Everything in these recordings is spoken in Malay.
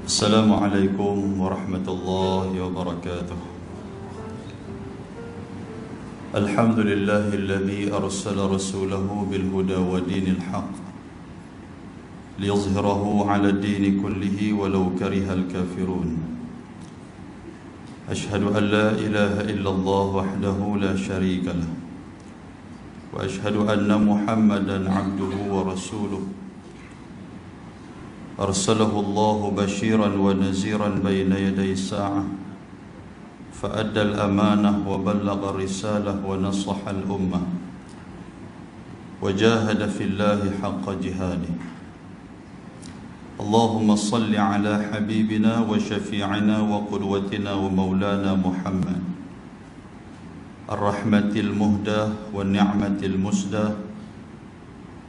Assalamualaikum warahmatullahi wabarakatuh. Alhamdulillahilladzi arsala rasulahu bil huda wa dinil haqq liyuzhirahu 'ala ad-din kullihi walau karihal kafirun. Ashhadu an la ilaha illallah wahdahu la syarika lah wa ashhadu anna Muhammadan 'abduhu wa rasuluhu. أرسله الله بشيرا ونذيرا بين يدي الساعة فأدى الأمانة وبلغ الرسالة ونصح الأمة وجاهد في الله حق جهاده. اللهم صل على حبيبنا وشفيعنا وقدوتنا ومولانا محمد الرحمة المهداة والنعمة المسداة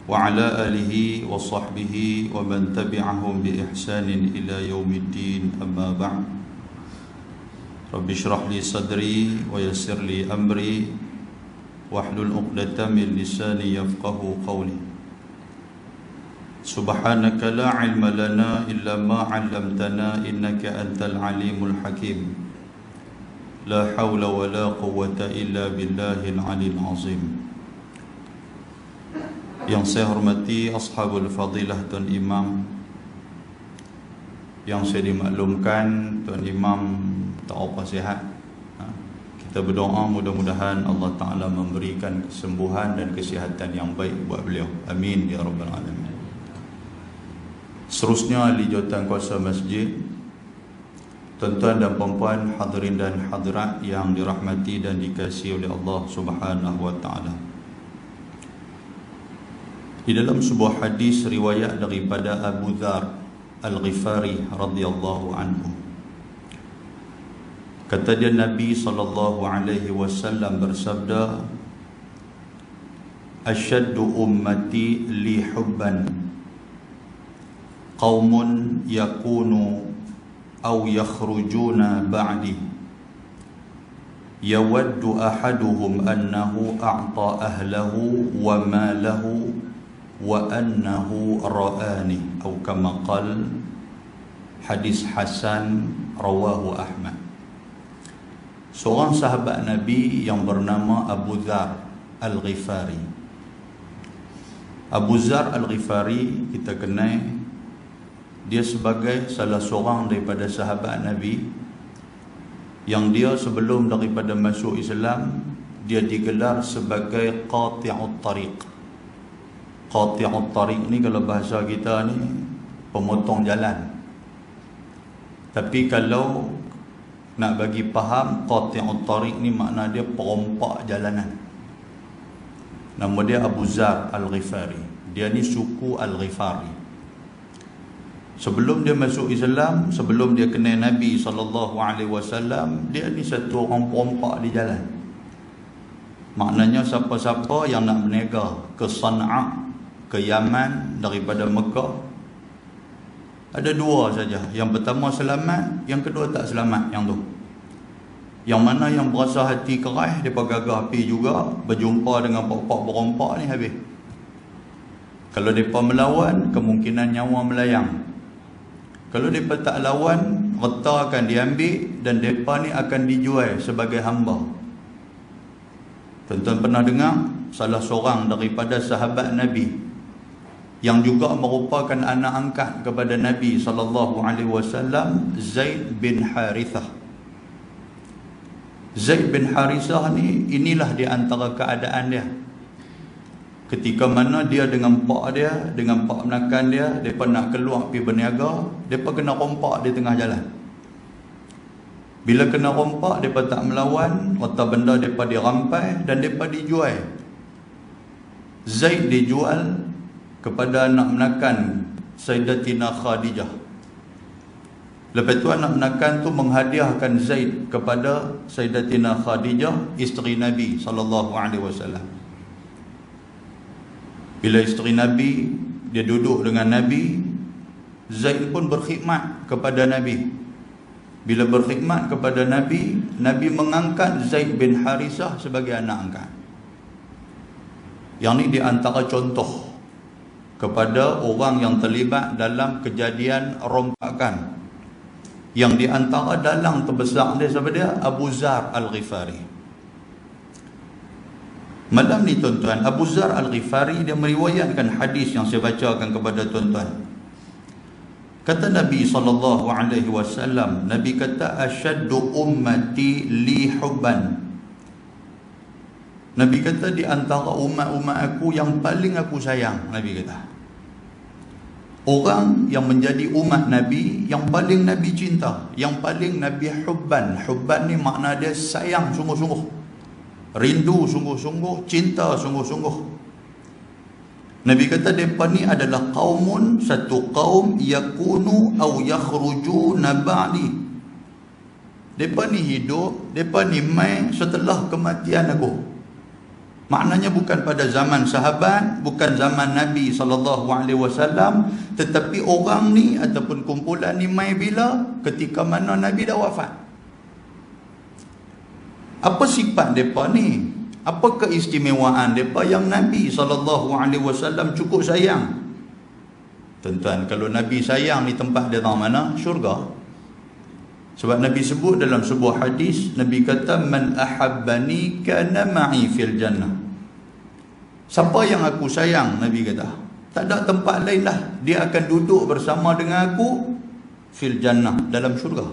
وعلى آله وصحبه ومن تبعهم بإحسان إلى يوم الدين. أما بعد، رب اشرح لي صدري ويسر لي أمري واحلل عقدة من لساني يفقه قولي. سبحانك لا علم لنا إلا ما علمتنا إنك أنت العليم الحكيم. لا حول ولا قوة إلا بالله العلي العظيم. Yang saya hormati Ashabul Fadilah Tuan Imam, yang saya dimaklumkan Tuan Imam tak apa sihat. Kita berdoa mudah-mudahan Allah Ta'ala memberikan kesembuhan dan kesihatan yang baik buat beliau. Amin ya Rabbal Alamin. Seterusnya ahli jawatan kuasa masjid, tuan-tuan dan puan-puan, hadirin dan hadirat yang dirahmati dan dikasihi oleh Allah Subhanahu wa Ta'ala. Di dalam sebuah hadis riwayat daripada Abu Dzar Al-Ghifari radhiyallahu anhu, kata dia, Nabi sallallahu alaihi wasallam bersabda, "Asyaddu ummati li hubban qaumun yakunu aw yakhrujuna ba'di yawaddu ahaduhum annahu a'ta ahlahu wa malahu wa annahu ra'ani," atau kama qala. Hadis hasan rawahu Ahmad. Seorang sahabat Nabi yang bernama Abu Dzar Al-Ghifari. Abu Dzar Al-Ghifari kita kenal, dia sebagai salah seorang daripada sahabat Nabi yang dia sebelum daripada masuk Islam dia digelar sebagai qati'ut tariq. Qati'ut tariq ni kalau bahasa kita ni pemotong jalan. Tapi kalau nak bagi faham, qati'ut tariq ni makna dia perompak jalanan. Nama dia Abu Dzar Al-Ghifari. Dia ni suku Al-Ghifari. Sebelum dia masuk Islam, sebelum dia kenal Nabi SAW, dia ni satu orang perompak di jalan. Maknanya siapa-siapa yang nak berniaga ke Sana'a, ke Yaman daripada Mekah, ada dua saja. Yang pertama selamat, yang kedua tak selamat. Yang tu, yang mana yang berasa hati keras, mereka gagah pergi juga berjumpa dengan pak-pak berompak ni, habis. Kalau mereka melawan, kemungkinan nyawa melayang. Kalau mereka tak lawan, harta akan diambil dan mereka ni akan dijual sebagai hamba. Tuan-tuan pernah dengar salah seorang daripada sahabat Nabi yang juga merupakan anak angkat kepada Nabi SAW, Zaid bin Harithah. Zaid bin Harithah ni, inilah di antara keadaan dia ketika mana dia dengan pak dia, dengan pak menakan dia, mereka nak keluar pergi berniaga, mereka kena rompak di tengah jalan. Bila kena rompak, mereka tak melawan, harta benda mereka dirampai dan mereka dijual. Zaid dijual kepada anak menakan Sayyidatina Khadijah. Lepas tu anak menakan tu menghadiahkan Zaid kepada Sayyidatina Khadijah, isteri Nabi SAW. Bila isteri Nabi, dia duduk dengan Nabi, Zaid pun berkhidmat kepada Nabi. Bila berkhidmat kepada Nabi, Nabi mengangkat Zaid bin Harithah sebagai anak angkat. Yang ni di antara contoh kepada orang yang terlibat dalam kejadian rompakan Yang di antara dalang terbesar dia siapa dia? Abu Zar Al-Ghifari. Malam ni tuan-tuan, Abu Zar Al-Ghifari dia meriwayatkan hadis yang saya bacakan kepada tuan-tuan. Kata Nabi SAW, Nabi kata, asyaddu ummati li hubban. Nabi kata di antara umat-umat aku yang paling aku sayang, Nabi kata, orang yang menjadi umat Nabi yang paling Nabi cinta, yang paling Nabi hubban. Hubban ni makna dia sayang sungguh-sungguh, rindu sungguh-sungguh, cinta sungguh-sungguh. Nabi kata mereka ni adalah qaumun, satu kaum yakunu au yakhrujuna ba'di. Mereka ni hidup, mereka ni mai setelah kematian aku. Maknanya bukan pada zaman sahabat, bukan zaman Nabi SAW, tetapi orang ni ataupun kumpulan ni mai bila? Ketika mana Nabi dah wafat. Apa sifat mereka ni? Apa keistimewaan mereka yang Nabi SAW cukup sayang? Tuan-tuan, kalau Nabi sayang ni tempat dia tahu mana? Syurga. Sebab Nabi sebut dalam sebuah hadis, Nabi kata, man ahabbani kana ma'i fil jannah. Siapa yang aku sayang, Nabi kata, tak ada tempat lain lah, dia akan duduk bersama dengan aku fil jannah, dalam syurga.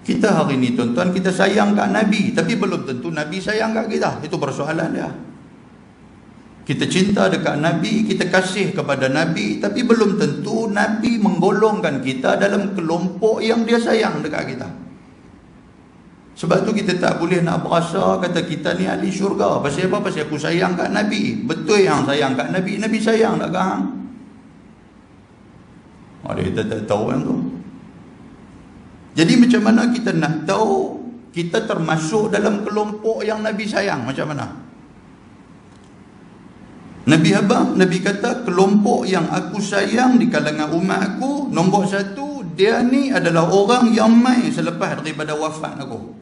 Kita hari ni tuan-tuan, kita sayang kat Nabi, tapi belum tentu Nabi sayang kat kita. Itu persoalan dia. Kita cinta dekat Nabi, kita kasih kepada Nabi, tapi belum tentu Nabi menggolongkan kita dalam kelompok yang dia sayang dekat kita. Sebab tu kita tak boleh nak berasa kata kita ni ahli syurga. Pasal apa? Pasal aku sayang kat Nabi. Betul yang sayang kat Nabi, Nabi sayang tak kat hang? Kita tak tahu yang tu. Jadi macam mana kita nak tahu kita termasuk dalam kelompok yang Nabi sayang? Macam mana? Nabi abang, Nabi kata kelompok yang aku sayang di kalangan umat aku, nombor satu, dia ni adalah orang yang mai selepas daripada wafat aku.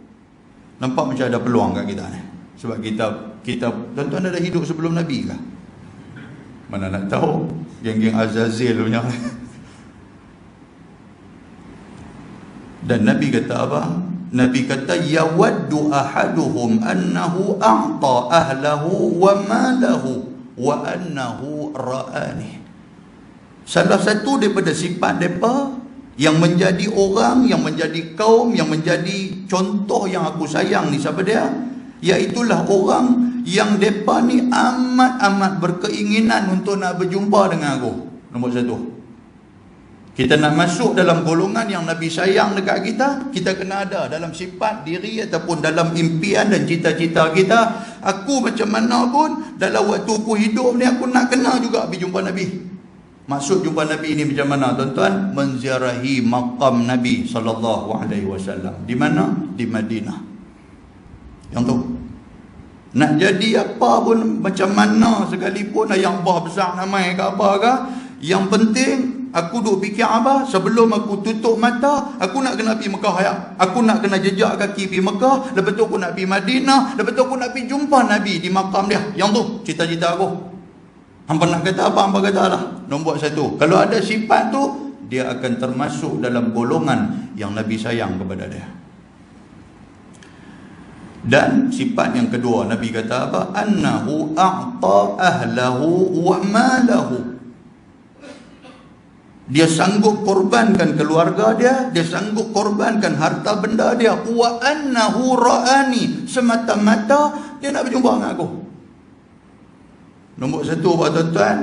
Nampak macam ada peluang kat kita ni. Sebab kita tuan-tuan ada hidup sebelum Nabi kah? Mana nak tahu? Geng-geng Azazil punya. Dan Nabi kata apa? Nabi kata, yawaddu ahaduhum annahu a'ta ahlahu wa malahu wa annahu ra'ani. Salah satu daripada sifat mereka yang menjadi orang, yang menjadi kaum, yang menjadi contoh yang aku sayang ni, siapa dia? Iaitulah orang yang mereka ni amat-amat berkeinginan untuk nak berjumpa dengan aku. Nombor satu. Kita nak masuk dalam golongan yang Nabi sayang dekat kita, kita kena ada dalam sifat diri ataupun dalam impian dan cita-cita kita. Aku macam mana pun, dalam waktu aku hidup ni, aku nak kena juga pergi jumpa Nabi. Maksud jumpa Nabi ni macam mana tuan-tuan? Menziarahi maqam Nabi SAW. Di mana? Di Madinah. Yang tu. Nak jadi apa pun, macam mana sekalipun, yang besar namai ke apa ke, yang penting aku duk fikir apa? Sebelum aku tutup mata, aku nak kena pergi Mekah ya. Aku nak kena jejak kaki pergi Mekah, lepas tu aku nak pergi Madinah, lepas tu aku nak pergi jumpa Nabi di makam dia. Yang tu cita-cita aku. Hampa nak kata apa, hampa kata lah. Nombor satu, kalau ada sifat tu, dia akan termasuk dalam golongan yang Nabi sayang kepada dia. Dan sifat yang kedua, Nabi kata apa? Annahu a'ta ahlahu wa malahu. Dia sanggup korbankan keluarga dia, dia sanggup korbankan harta benda dia. Wa annahu ra'ani, semata-mata dia nak berjumpa dengan aku. Nombor satu, tuan-tuan,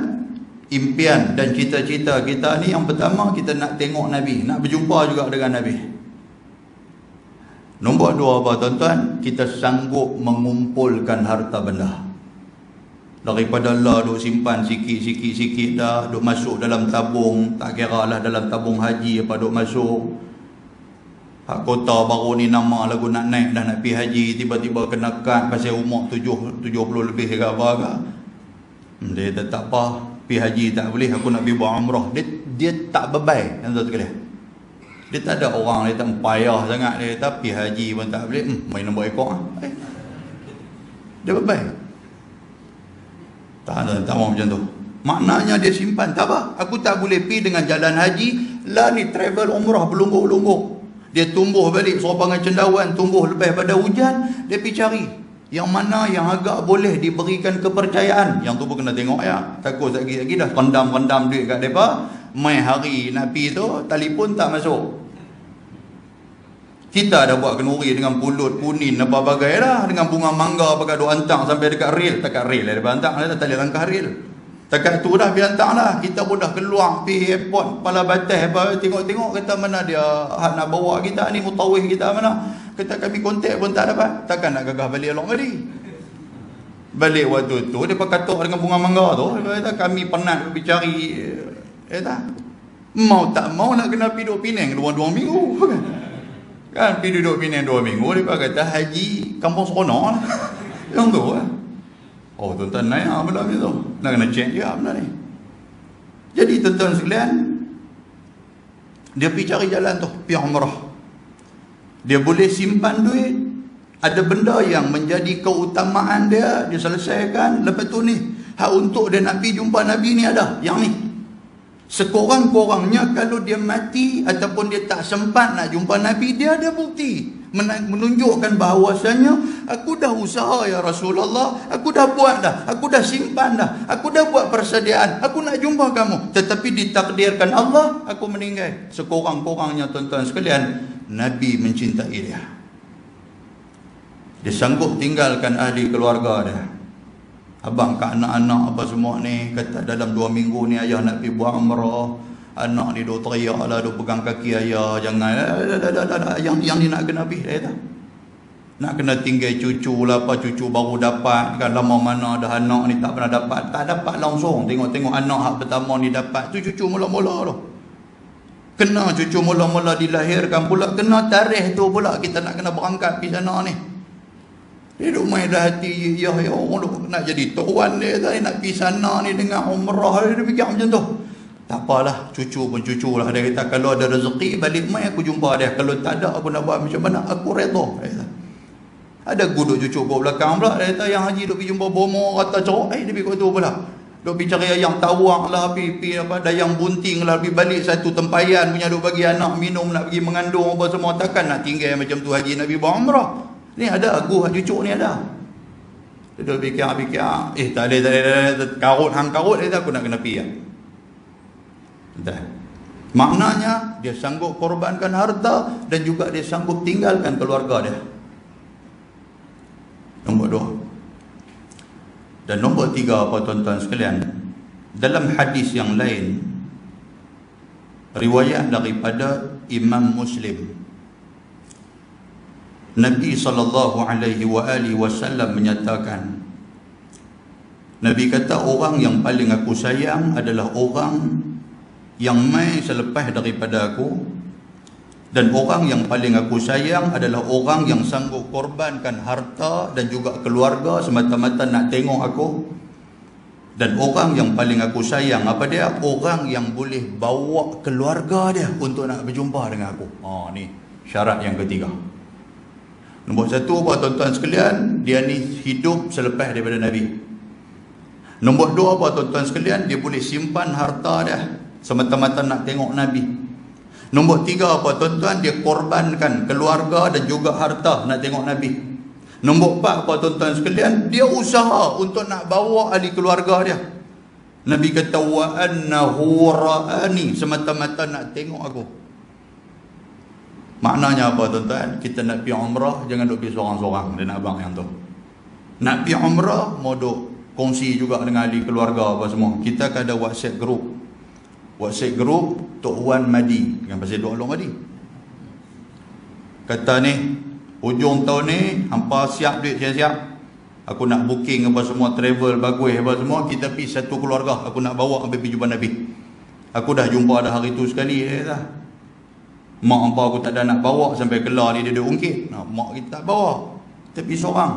impian dan cita-cita kita ni, yang pertama kita nak tengok Nabi, nak berjumpa juga dengan Nabi. Nombor dua, tuan-tuan, kita sanggup mengumpulkan harta benda. Daripada Allah duk simpan sikit-sikit dah, duk masuk dalam tabung, tak kira lah dalam tabung haji apa duk masuk. Hak kota baru ni nama lagu nak naik dah, nak pergi haji, tiba-tiba kena kad pasal umur 70 lebih ke apa ke. Dia kata tak apa, pergi haji tak boleh, aku nak pergi buat umrah. Dia tak bebai, yang tu dia. Dia tak ada orang, dia tak payah sangat, dia kata pergi haji pun tak boleh, main nombor ekor lah. Dia bebai. Tak mau macam tu. Maknanya dia simpan. Tak apa, aku tak boleh pergi dengan jalan haji. Lah ni travel umrah berlungguk-lungguk. Dia tumbuh balik serupangan cendawan, tumbuh lebih pada hujan. Dia pergi cari yang mana yang agak boleh diberikan kepercayaan. Yang tu pun kena tengok ya. Takut lagi dah rendam-rendam duit kat mereka. Mai hari nak pergi tu, telefon tak masuk. Kita dah buat kenduri dengan pulut, kunin, apa bagai dah. Dengan bunga mangga pakai duk hantar sampai dekat rel. Dekat rel lah dia hantar, dah tali langkah rel. Dekat tu dah dia hantar lah. Kita pun dah keluar pergi airport, kepala batas apa, tengok-tengok kata mana dia nak bawa kita ni, mutawih kita mana. Kata kami kontak pun tak dapat. Takkan nak gagah balik elok tadi. Balik waktu tu dia katuk dengan bunga mangga tu. Dia kata kami penat pergi cari. Mau tak mau nak kena pergi duduk Penang 2 minggu kan pergi duduk Penang 2 minggu. Dia kata haji kampung seronok lah. Yang tu lah. Oh tuan-tuan naik lah benda ni tu. Nak kena check dia benda ni. Jadi tuan-tuan sekalian, dia pergi cari jalan tu, pergi umrah. Dia boleh simpan duit. Ada benda yang menjadi keutamaan dia, dia selesaikan. Lepas tu ni, hak untuk dia nak pergi jumpa Nabi ni ada. Yang ni. Sekurang-kurangnya kalau dia mati ataupun dia tak sempat nak jumpa Nabi, dia ada bukti. Menunjukkan bahawasanya aku dah usaha ya Rasulullah, aku dah buat dah, aku dah simpan dah, aku dah buat persediaan, aku nak jumpa kamu. Tetapi ditakdirkan Allah, aku meninggal. Sekurang-kurangnya tuan-tuan sekalian, Nabi mencintai dia. Dia sanggup tinggalkan ahli keluarga dia. Abang kat anak-anak apa semua ni, kata dalam 2 minggu ni ayah nak pergi buat umrah. Anak ni duk teriak lah, duk pegang kaki ayah. Jangan, yang ni nak kena pergi, dia kata. Nak kena tinggal cucu lah, apa cucu baru dapat. Kan lama mana dah anak ni tak pernah dapat. Tak dapat langsung, tengok-tengok anak hak pertama ni dapat. Tu cucu mula-mula tu. Kena cucu mula-mula dilahirkan pula. Kena tarikh tu pula kita nak kena berangkat pergi sana ni. Dia duk main dah hati, ya orang duk nak jadi tuan dia tadi, nak pergi sana ni dengan umrah. Dia fikir macam tu. Tak apalah, cucu pun cucu lah. Dia kata kalau ada rezeki balik mai aku jumpa dia. Kalau tak ada aku nak buat macam mana, aku redha. Ada guduk cucu kat belakang pula. Dia kata yang haji duk pergi jumpa bomo kata cerok. Dia pergi kat tu pula. Duk pergi cari ayam tawang lah, pergi apa dayang bunting lah, pergi balik satu tempayan punya duk bagi anak minum, nak pergi mengandung apa semua. Takkan nak tinggal macam tu haji Nabi buat umrah. Ni ada aku cucu ni ada. Dia dah fikir, tak ada, karut hang karut, dia aku nak kena pergi. Dah. Maknanya dia sanggup korbankan harta dan juga dia sanggup tinggalkan keluarga dia. Nombor 2. Dan nombor 3 apa tuan-tuan sekalian, dalam hadis yang lain riwayat daripada Imam Muslim, Nabi SAW menyatakan, Nabi kata orang yang paling aku sayang adalah orang yang mai selepas daripada aku, dan orang yang paling aku sayang adalah orang yang sanggup korbankan harta dan juga keluarga semata-mata nak tengok aku. Dan orang yang paling aku sayang apa dia? Orang yang boleh bawa keluarga dia untuk nak berjumpa dengan aku. Ni syarat yang ketiga. Nombor 1 apa tuan-tuan sekalian, dia ni hidup selepas daripada Nabi. Nombor 2 apa tuan-tuan sekalian, dia boleh simpan harta dia semata-mata nak tengok Nabi. Nombor 3 apa tuan-tuan, dia korbankan keluarga dan juga harta nak tengok Nabi. Nombor 4 apa tuan-tuan sekalian, dia usaha untuk nak bawa ahli keluarga dia. Nabi kata wa annahu ra'ani, semata-mata nak tengok aku. Maknanya apa tuan-tuan? Kita nak pergi umrah, jangan duk pergi seorang-seorang. Dia nak abang yang tu. Nak pergi umrah, mau duk kongsi juga dengan ahli keluarga apa semua. Kita ada WhatsApp group. WhatsApp group Tok Wan Madi dengan pasal Duk Along Madi. Kata ni, hujung tahun ni hampa siap duit siap-siap. Aku nak booking apa semua, travel bagus apa semua. Kita pergi satu keluarga, aku nak bawa sampai pergi jumpa Nabi. Aku dah jumpa dah hari tu sekali dah. Mak hampa aku tak ada nak bawa sampai Kelah ni dia duk ungkit. Mak kita tak bawa. Kita pergi seorang.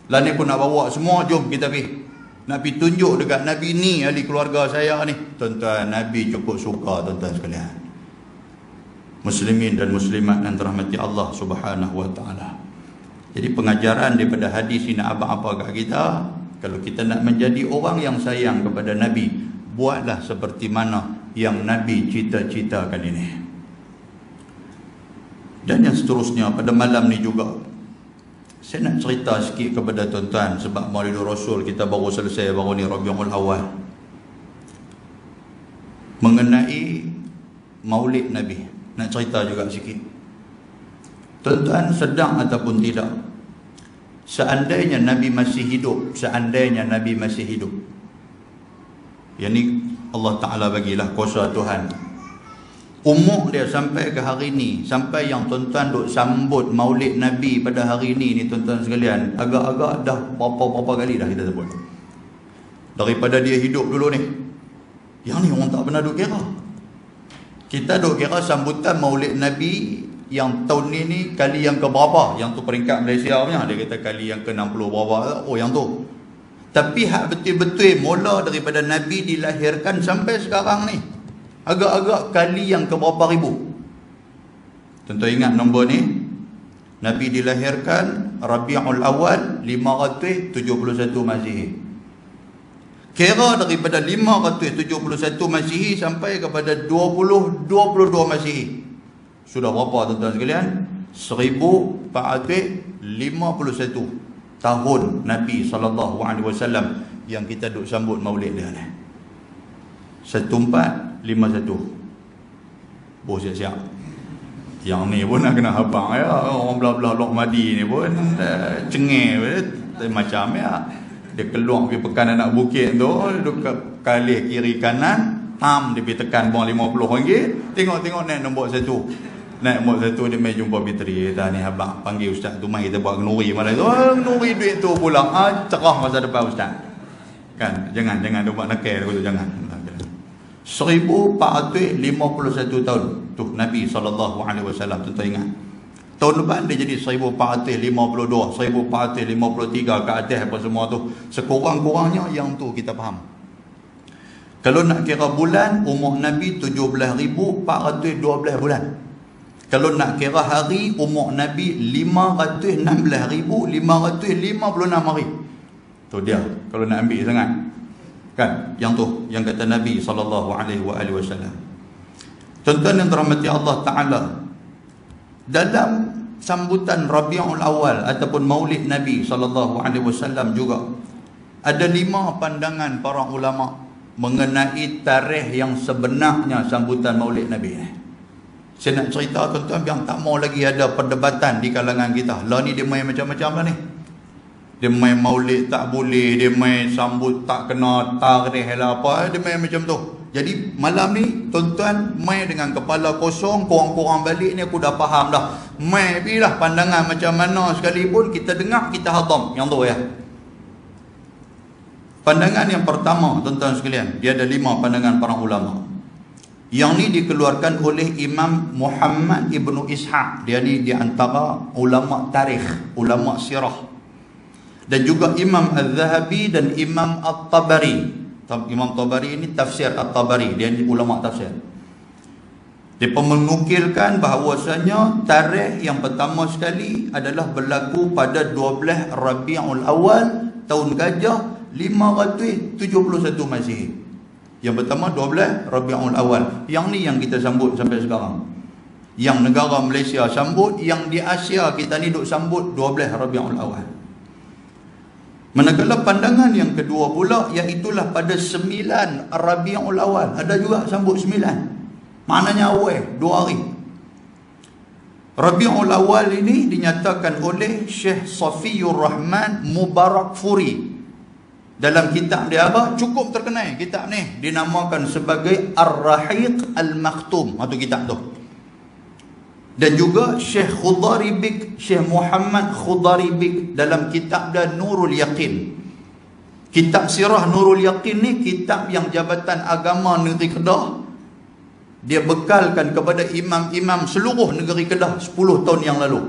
Lah ni pun nak bawa semua, jom kita pergi. Nak pergi tunjuk dekat Nabi ni ahli keluarga saya ni. Tuan-tuan, Nabi cukup suka tuan-tuan sekalian. Muslimin dan muslimat yang dirahmati Allah Subhanahu wa taala. Jadi pengajaran daripada hadis ini apa kat kita? Kalau kita nak menjadi orang yang sayang kepada Nabi, buatlah seperti mana yang Nabi cita-citakan ini. Dan yang seterusnya, pada malam ni juga saya nak cerita sikit kepada tuan-tuan, sebab Maulidur Rasul kita baru selesai baru ni, Rabiul Awal, mengenai Maulid Nabi. Nak cerita juga sikit. Tuan-tuan sedang ataupun tidak, seandainya Nabi masih hidup, yang ni Allah Ta'ala bagilah kuasa Tuhan, umur dia sampai ke hari ni, sampai yang tuan-tuan duk sambut Maulid Nabi pada hari ni tuan-tuan sekalian, agak-agak dah berapa kali dah kita sebut. Daripada dia hidup dulu ni, yang ni orang tak pernah duk kira. Kita duk kira sambutan Maulid Nabi yang tahun ni kali yang ke berapa, yang tu peringkat Malaysia punya, dia kata kali yang ke 60 berapa, oh yang tu. Tapi hak betul-betul mula daripada Nabi dilahirkan sampai sekarang ni, agak-agak kali yang ke berapa ribu. Tentu ingat nombor ni, Nabi dilahirkan Rabiul Awal 571 Masihi. Kira daripada 571 Masihi sampai kepada 2022 Masihi, sudah berapa tuan-tuan sekalian? 1451 tahun Nabi SAW yang kita duk sambut Maulid dia ni. 1451. Oh, siap-siap. Yang ni pun nak kena habang ya. Orang belah-belah Lok Madi ni pun cengeng macam ya. Dia keluar pergi pekan anak bukit tu, duk kalih kiri kanan, dia pergi tekan bawang RM50. Tengok-tengok naik nombor 1. Naik nombor 1 dia main jumpa Fitri. Dah ni abang panggil ustaz tu, mai kita buat kenuri malam tu. Kenuri duit tu pula. Cerah masa depan ustaz. Kan, jangan dia buat nakal tu, jangan. 1451 tahun tu Nabi SAW, tuan ingat. Tahun depan dia jadi 1452, 1453 ke atas apa semua tu. Sekurang-kurangnya yang tu kita faham. Kalau nak kira bulan, umur Nabi 17,412 bulan. Kalau nak kira hari, umur Nabi 516,556 hari. Tu dia, kalau nak ambil sangat. Kan, yang tu, yang kata Nabi SAW. Tuan-tuan yang dirahmati Allah Ta'ala, dalam sambutan Rabiul Awal ataupun Maulid Nabi SAW juga ada 5 pandangan para ulama mengenai tarikh yang sebenarnya sambutan Maulid Nabi ni. Saya nak cerita tuan-tuan biar tak mau lagi ada perdebatan di kalangan kita. Lah ni dia main macam-macam lah ni. Dia main Maulid tak boleh, dia main sambut tak kena tarikh lah apa, dia main macam tu. Jadi malam ni tuan-tuan main dengan kepala kosong, korang-korang balik ni aku dah faham dah. Main bilah pandangan macam mana sekalipun kita dengar, kita hadam yang tu ya. Pandangan yang pertama tuan-tuan sekalian, dia ada 5 pandangan para ulama. Yang ni dikeluarkan oleh Imam Muhammad Ibnu Ishaq. Dia ni di antara ulama tarikh, ulama sirah. Dan juga Imam Al-Zahabi dan Imam At-Tabari. Imam Tabari ini tafsir At-Tabari, dia ni ulama tafsir. Dia menukilkan bahawasanya tarikh yang pertama sekali adalah berlaku pada 12 Rabiul Awal tahun Gajah 571 Masihi. Yang pertama 12 Rabiul Awal. Yang ni yang kita sambut sampai sekarang. Yang negara Malaysia sambut, yang di Asia kita ni duk sambut 12 Rabiul Awal. Manakala pandangan yang kedua pula, iaitulah pada 9 Rabiul Awal. Ada juga sambut 9. Maknanya awal 2 hari. Rabiul Awal ini dinyatakan oleh Syekh Safiyur Rahman Mubarakfuri. Dalam kitab dia apa? Cukup terkenal kitab ni. Dinamakan sebagai Ar-Rahiq Al-Maktum. Itu kitab tu. Dan juga Syekh Khudaribik, Syekh Muhammad Khudaribik dalam kitab dia Nurul Yaqin. Kitab Sirah Nurul Yaqin ni kitab yang Jabatan Agama Negeri Kedah dia bekalkan kepada imam-imam seluruh negeri Kedah 10 tahun yang lalu.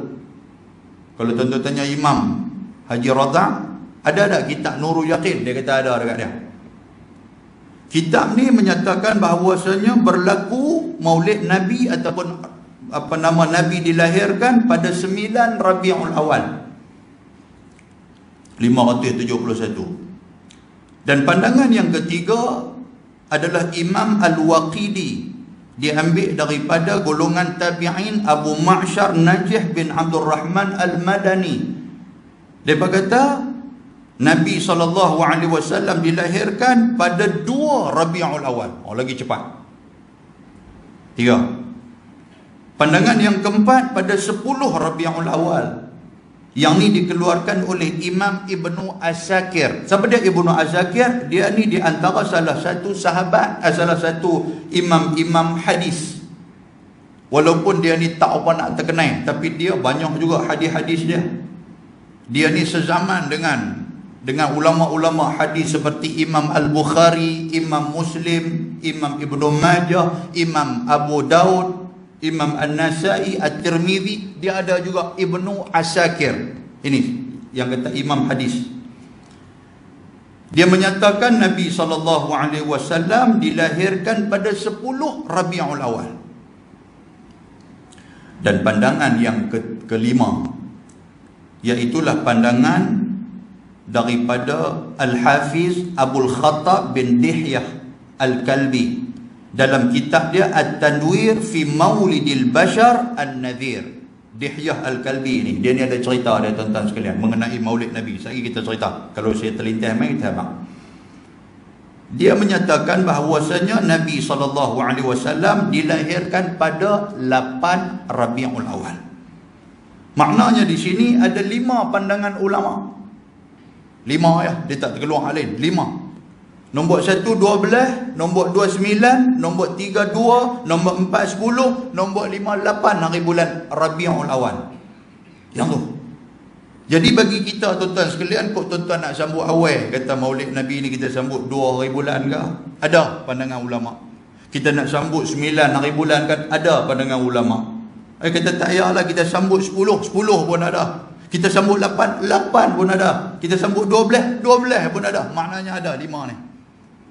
Kalau tuan-tuan tanya Imam Haji Radha, ada tak kitab Nurul Yaqin? Dia kata ada dekat dia. Kitab ni menyatakan bahawasanya berlaku Maulid Nabi ataupun Nabi dilahirkan pada 9 Rabiul Awal 571. Dan pandangan yang ketiga adalah Imam Al-Waqidi. Dia ambil daripada golongan tabi'in Abu Ma'syar Najih bin Abdul Rahman Al-Madani. Dia berkata Nabi SAW dilahirkan pada 2 Rabiul Awal. Lagi cepat. 3. Pandangan yang keempat pada 10 Rabiul Awal. Yang ni dikeluarkan oleh Imam Ibnu Asakir. Siapa dia Ibnu Asakir? Dia ni di antara salah satu sahabat, salah satu imam-imam hadis. Walaupun dia ni tak apa nak terkenal, tapi dia banyak juga hadis-hadis dia. Dia ni sezaman dengan ulama-ulama hadis seperti Imam Al-Bukhari, Imam Muslim, Imam Ibnu Majah, Imam Abu Daud, Imam An-Nasai, At-Tirmidzi. Dia ada juga Ibnu Asakir. Ini yang kata imam hadis. Dia menyatakan Nabi SAW dilahirkan pada 10 Rabiul Awal. Dan pandangan yang kelima, iaitulah pandangan daripada Al-Hafiz Abul Khattab bin Dihyah Al-Kalbi dalam kitab dia At-Tanwir fi Maulidil Bashar An-Nadhir. Dihyah Al-Kalbi ni, dia ni ada cerita dia tuan-tuan sekalian mengenai Maulid Nabi. Sekali kita cerita, kalau saya terlintas mai kita faham. Dia menyatakan bahawasanya Nabi SAW dilahirkan pada 8 Rabiul Awal. Maknanya di sini ada 5 pandangan ulama. 5 ya, dia tak terkeluar lain. 5. Nombor 1 12, nombor 2 9, nombor 3 2, nombor 4 10, nombor 5 8 hari bulan Rabiul Awal. Yang tu. Jadi bagi kita tuan-tuan sekalian, kok tuan-tuan nak sambut awal, kata Maulid Nabi ni kita sambut 2 hari bulan ke? Ada pandangan ulama. Kita nak sambut 9 hari bulan kan? Ada pandangan ulama. Kita tak payahlah kita sambut 10 pun ada. Kita sambut 8 pun ada. Kita sambut 12 pun ada. Maknanya ada 5 ni.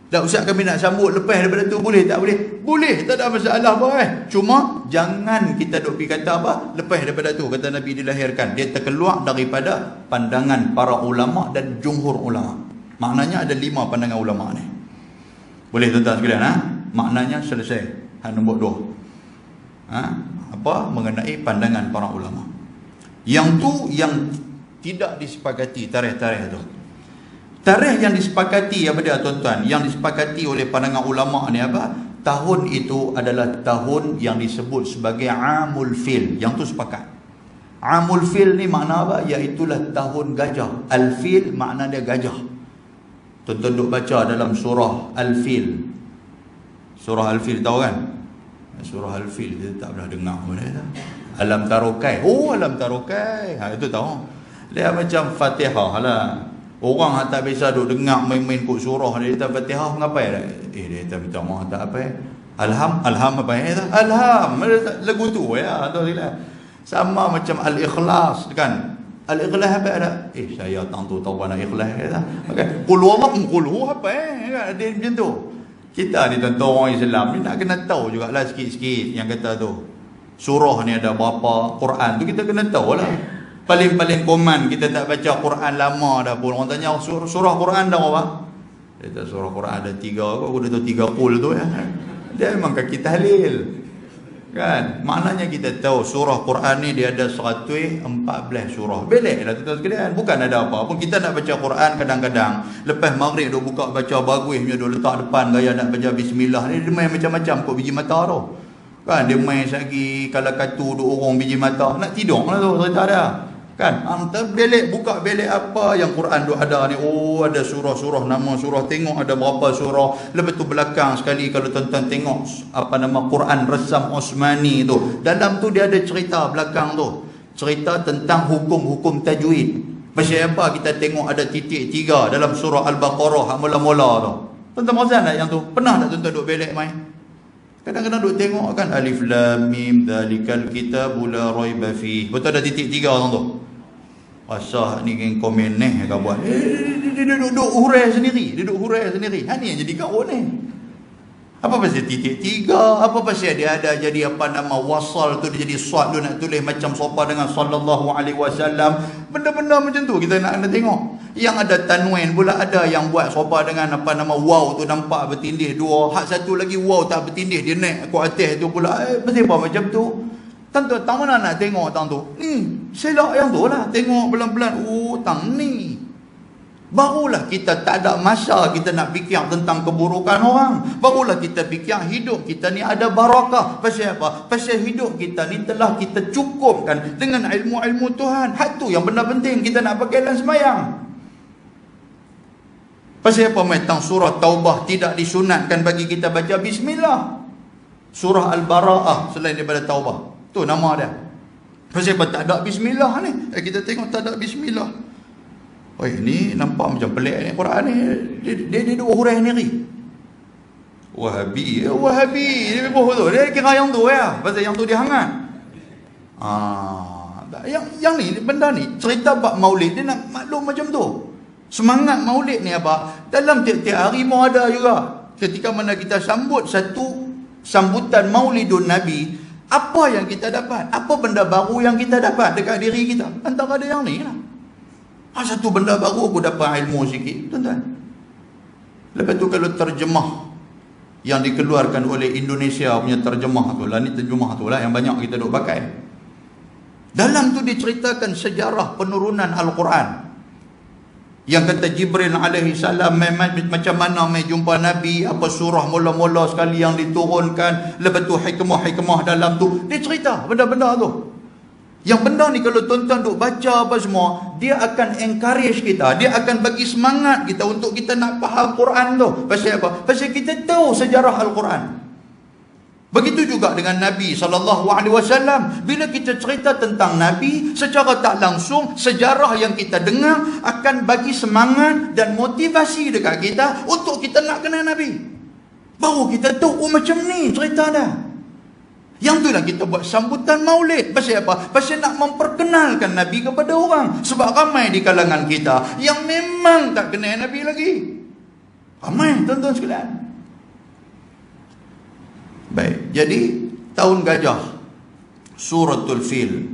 Tak usah kami nak sambut lepas daripada tu, boleh tak boleh? Boleh, tak ada masalah apa Cuma jangan kita duk pergi kata apa lepas daripada tu kata Nabi dilahirkan. Dia terkeluar daripada pandangan para ulama dan jumhur ulama. Maknanya ada 5 pandangan ulama ni. Boleh tuan-tuan sekalian Maknanya selesai. Nombor 2. Apa mengenai pandangan para ulama. Yang tu yang tidak disepakati tarikh-tarikh tu. Tarikh yang disepakati apa dia tuan-tuan? Yang disepakati oleh pandangan ulama ni apa? Tahun itu adalah tahun yang disebut sebagai Amul Fil. Yang tu sepakat. Amul Fil ni makna apa? Iaitulah tahun gajah. Al-Fil makna dia gajah. Tuan-tuan duk baca dalam surah Al-Fil. Surah Al-Fil tahu kan? Surah Al-Fil kita tak pernah dengar pun dah. Alam Tarokai. Alam Tarokai. Itu tahu. Dia macam Fatihah lah. Orang tak biasa duk dengar main-main kod surah dia kata Fatihah ngapai dah? Dia kata minta maaf tak apa. Alham apa Alham lagu tu ya tahu sila. Sama macam Al-Ikhlas kan. Al-Ikhlas apa ada? Saya tak tahu mana Ikhlas kata. Okey. Qul huwallahu apa kan dia macam tu. Kita ni tuan-tuan orang Islam ni nak kena tahu jugalah sikit-sikit yang kata tu. Surah ni ada berapa, Quran tu kita kena tahu lah. Paling-paling koman kita tak baca Quran lama dah pun. Orang tanya surah Quran dah apa? Dia kata surah Quran ada 3 kok. Aku dah tahu 3 qul tu ya. Dia memang kaki tahlil. Kan? Maknanya kita tahu surah Quran ni dia ada 114 surah. Beliklah tuan-tuan sekalian. Bukan ada apa-apa. Kita nak baca Quran kadang-kadang lepas maghrib duk buka baca bagus punya duk letak depan gaya nak baca bismillah ni dia main macam-macam kok biji mata tu. Kan dia main lagi kalau katu duk urung biji mata. Nak tidur lah tu cerita dia. Kan? Belik buka belik apa yang Quran tu ada ni. Ada surah-surah, nama surah, tengok ada berapa surah. Lepas tu belakang sekali kalau tuan-tuan tengok apa nama Quran Resam Osmani tu. Dalam tu dia ada cerita belakang tu. Cerita tentang hukum-hukum tajwid. Pasal apa kita tengok ada titik 3 dalam surah Al-Baqarah mula-mula tu. Tuan-tuan perasan tak yang tu? Pernah tak tuan-tuan duk belik main? Kadang-kadang duk tengok kan Alif Lam Mim Dzalikal Kitabu La Raiba Fihi. Betul ada titik 3 orang tu. Asah ni geng komen ni kau buat. Dia duduk hurai sendiri. Ha ni yang jadi kau ni. Apa pasal titik 3? Apa pasal dia ada jadi apa nama wasal tu dia jadi sad tu nak tulis macam sopa dengan sallallahu alaihi wasallam. Benda-benda macam tu kita nak tengok. Yang ada tanwin pula ada yang buat serupa dengan apa nama wow tu nampak bertindih dua. Hak satu lagi wow tak bertindih, dia naik ke atas tu pula. Mesti apa macam tu? Tuan-tuan, tang mana nak tengok tang tu? Selak yang tu lah. Tengok pelan-pelan. Oh, tang ni. Barulah kita tak ada masa kita nak fikir tentang keburukan orang. Barulah kita fikir hidup kita ni ada barakah. Pasal apa? Pasal hidup kita ni telah kita cukupkan dengan ilmu-ilmu Tuhan. Hak tu yang benda penting kita nak pakai dalam sembahyang. Pasal apa tentang surah Taubah tidak disunatkan bagi kita baca bismillah. Surah Al-Bara'ah selain daripada Taubah. Tu nama dia. Pasal apa tak ada bismillah ni? Kita tengok tak ada bismillah. Oh, ni nampak macam pelik ni Quran ni. Dia dua huruf sendiri. Wahabi. Dia boh tu. Dia kira yang tu ya. Pasal yang tu dia hangat. Yang ni benda ni cerita bab Maulid dia nak maklum macam tu. Semangat Maulid ni apa? Dalam tiap-tiap hari mau ada juga. Ketika mana kita sambut satu sambutan Maulidun Nabi, apa yang kita dapat? Apa benda baru yang kita dapat dekat diri kita? Antara ada yang ni lah. Satu benda baru aku dapat ilmu sikit, tuan-tuan. Lepas tu kalau terjemah yang dikeluarkan oleh Indonesia punya terjemah tu lah, ni terjemah tu lah yang banyak kita duk pakai. Dalam tu diceritakan sejarah penurunan Al-Quran. Yang kata Jibril alaihi salam macam mana mai jumpa Nabi, apa surah mula-mula sekali yang diturunkan, lepas tu hikmah-hikmah dalam tu. Dia cerita benda-benda tu. Yang benda ni kalau tuan-tuan duk baca apa semua, dia akan encourage kita, dia akan bagi semangat kita untuk kita nak faham Quran tu. Pasal apa? Pasal kita tahu sejarah Al-Quran. Begitu juga dengan Nabi SAW. Bila kita cerita tentang Nabi, secara tak langsung sejarah yang kita dengar akan bagi semangat dan motivasi dekat kita untuk kita nak kenal Nabi. Baru kita tahu, oh macam ni cerita dah. Yang tu lah kita buat sambutan Maulid. Pasal apa? Pasal nak memperkenalkan Nabi kepada orang. Sebab ramai di kalangan kita yang memang tak kenal Nabi lagi. Ramai tuan-tuan sekalian. Baik, jadi tahun gajah, Suratul Fil.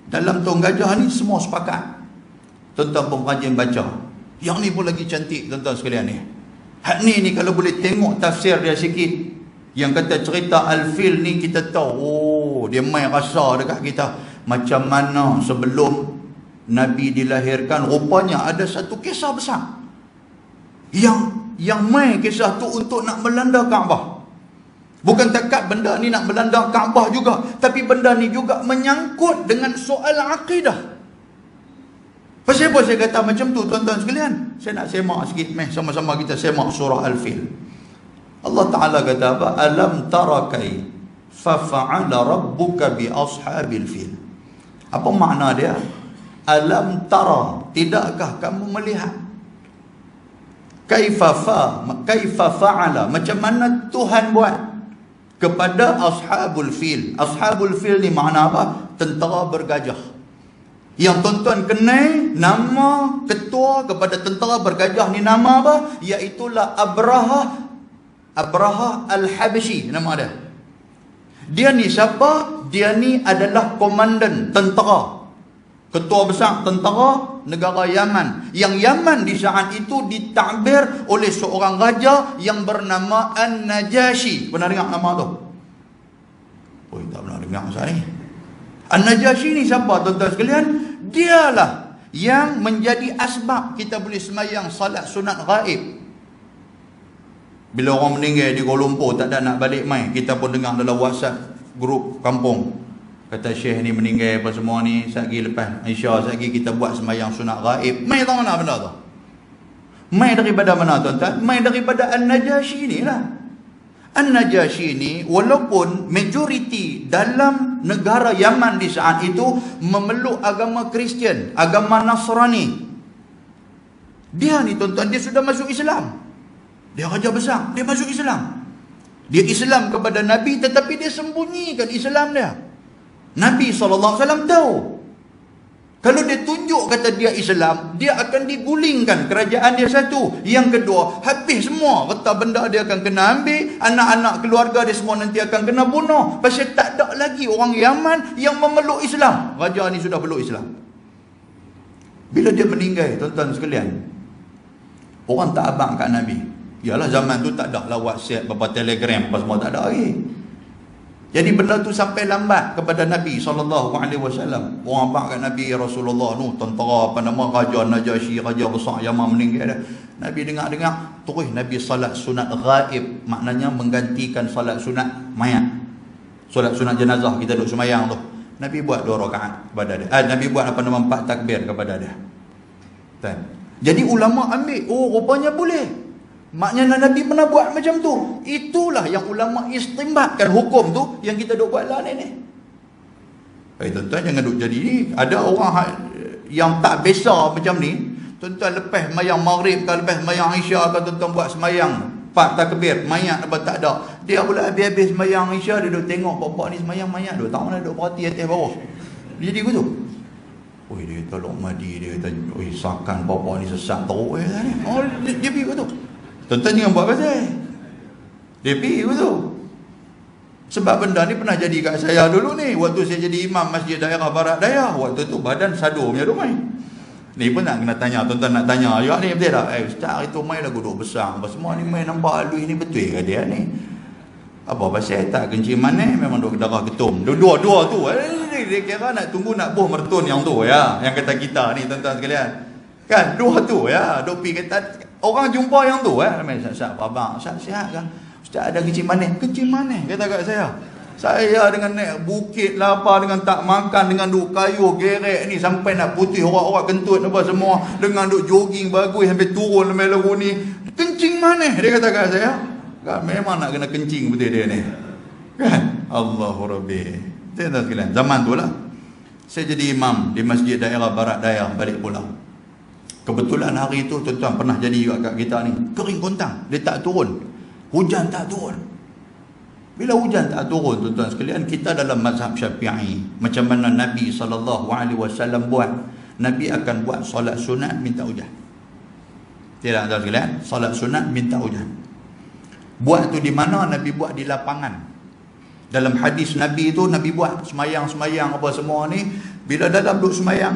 Dalam tahun gajah ni semua sepakat. Tuan-tuan pengajian baca. Yang ni pun lagi cantik tuan-tuan sekalian ni. Hak ni kalau boleh tengok tafsir dia sikit. Yang kata cerita Al-Fil ni kita tahu, oh dia main rasa dekat kita. Macam mana sebelum Nabi dilahirkan, rupanya ada satu kisah besar. Yang main kisah tu untuk nak melanda Kaabah. Bukan takat benda ni nak melanda Kaabah juga, tapi benda ni juga menyangkut dengan soal akidah. Pasal apa saya kata macam tu tuan-tuan sekalian? Saya nak semak sikit, sama-sama kita semak surah Al-Fil. Allah Ta'ala kata apa? Alam tara kaifa fa'ala rabbuka bi ashabil fil. Apa makna dia? Alam tara, tidakkah kamu melihat? Kaifa fa'ala, macam mana Tuhan buat kepada ashabul fil. Ashabul fil ni makna apa? Tentera bergajah. Yang tuan-tuan kenal nama ketua kepada tentera bergajah ni nama apa? Iaitulah Abraha Al-Habsyi nama dia. Dia ni siapa? Dia ni adalah komandan tentera, ketua besar tentera negara Yaman. Yang Yaman di saat itu ditakbir oleh seorang raja yang bernama An-Najasyi. Pernah dengar nama tu? Oh, tak pernah dengar saya ni. An-Najasyi ni siapa tuan-tuan sekalian? Dialah yang menjadi asbab kita boleh semayang salat sunat ghaib. Bila orang meninggal di Kuala Lumpur tak ada nak balik mai, kita pun dengar dalam WhatsApp grup kampung. Kata Syekh ni meninggal apa semua ni, satgi lepas Isya satgi kita buat sembahyang sunat ghaib. Mai tahu mana benda tu? Mai daripada mana tuan-tuan? Mai daripada An-Najasyi ni lah. An-Najasyi ni walaupun majoriti dalam negara Yaman di saat itu memeluk agama Kristian, agama Nasrani. Dia ni tuan-tuan, dia sudah masuk Islam. Dia raja besar, dia masuk Islam. Dia Islam kepada Nabi, tetapi dia sembunyikan Islam dia. Nabi SAW tahu. Kalau dia tunjuk kata dia Islam, dia akan digulingkan kerajaan dia satu. Yang kedua, habis semua. Harta benda dia akan kena ambil, anak-anak keluarga dia semua nanti akan kena bunuh. Pasal tak ada lagi orang Yaman yang memeluk Islam. Raja ni sudah peluk Islam. Bila dia meninggal, tuan-tuan sekalian, orang tak abang kat Nabi. Yalah zaman tu tak ada lah WhatsApp, apa Telegram, apa semua tak ada lagi. Jadi benda tu sampai lambat kepada Nabi SAW. Orang abang kat Nabi, ya Rasulullah tu, tentera apa nama, Raja Najasyi, Raja besar Yaman meninggal dah. Nabi dengar-dengar, terus Nabi salat sunat ghaib, maknanya menggantikan salat sunat mayat. Salat sunat jenazah kita duduk semayang tu, Nabi buat 2 rakaat kepada dia. Nabi buat 4 takbir kepada dia. Jadi ulama ambil, oh rupanya boleh. Maknanya Nabi pernah buat macam tu. Itulah yang ulama istimbatkan hukum tu yang kita duk buat lah ni. Tuan-tuan jangan duk jadi ni. Ada orang yang tak biasa macam ni. Tuan-tuan lepas semayang maghrib ke, lepas semayang isya ke, tuan-tuan buat semayang 4 takbir, mayat apa tak ada. Dia pula habis-habis semayang isya, dia duk tengok bapak ni semayang mayat tu, tak mana duk perhati atas bawah. Dia jadi begitu. Oi, dia tolong madi, dia kata, oi sakan bapak ni sesat teruk ni. Oh, dia pergi begitu. Tuan-tuan jangan buat pasal. Dia pergi begitu. Sebab benda ni pernah jadi kat saya dulu ni. Waktu saya jadi imam masjid daerah Barat Daya, waktu tu badan sadu punya rumah. Ni pun nak kena tanya, tuan-tuan nak tanya juga ni, betul tak? Ustaz hari tu main lagu duk besar apa semua ni, main nampak alui ni, betul ke dia ni? Apa pasal tak kencing manis, memang duk darah ketum. Dua-dua tu, dia kira nak tunggu nak buh mertun yang tu ya, yang kata kita ni tuan-tuan sekalian. Kan, dua tu ya, duk pergi kata, orang jumpa yang tu Ustaz, abang, Ustaz sihat kan? Ustaz ada kencing manis? Kencing manis, kata kat saya. Saya dengan naik bukit lapar, dengan tak makan, dengan duk kayu gerek ni sampai nak putih orang-orang kentut apa semua, dengan duk jogging bagus sampai turun sampai lagu ni, kencing manis, dia kata kat saya. Kan memang nak kena kencing betul dia ni. Kan? Allahu Rabbi. Tuan-tuan sekalian, zaman tu lah saya jadi imam di masjid daerah Barat Daya Balik Pulau. Kebetulan hari tu tuan-tuan pernah jadi juga kat kita ni, kering kontang, dia tak turun, hujan tak turun. Bila hujan tak turun, tuan-tuan sekalian, kita dalam mazhab Syafi'i, macam mana Nabi SAW buat, Nabi akan buat solat sunat minta hujan. Tidak, tuan-tuan sekalian, solat sunat minta hujan. Buat tu di mana? Nabi buat di lapangan. Dalam hadis Nabi tu, Nabi buat semayang-semayang apa semua ni, bila dalam duduk semayang,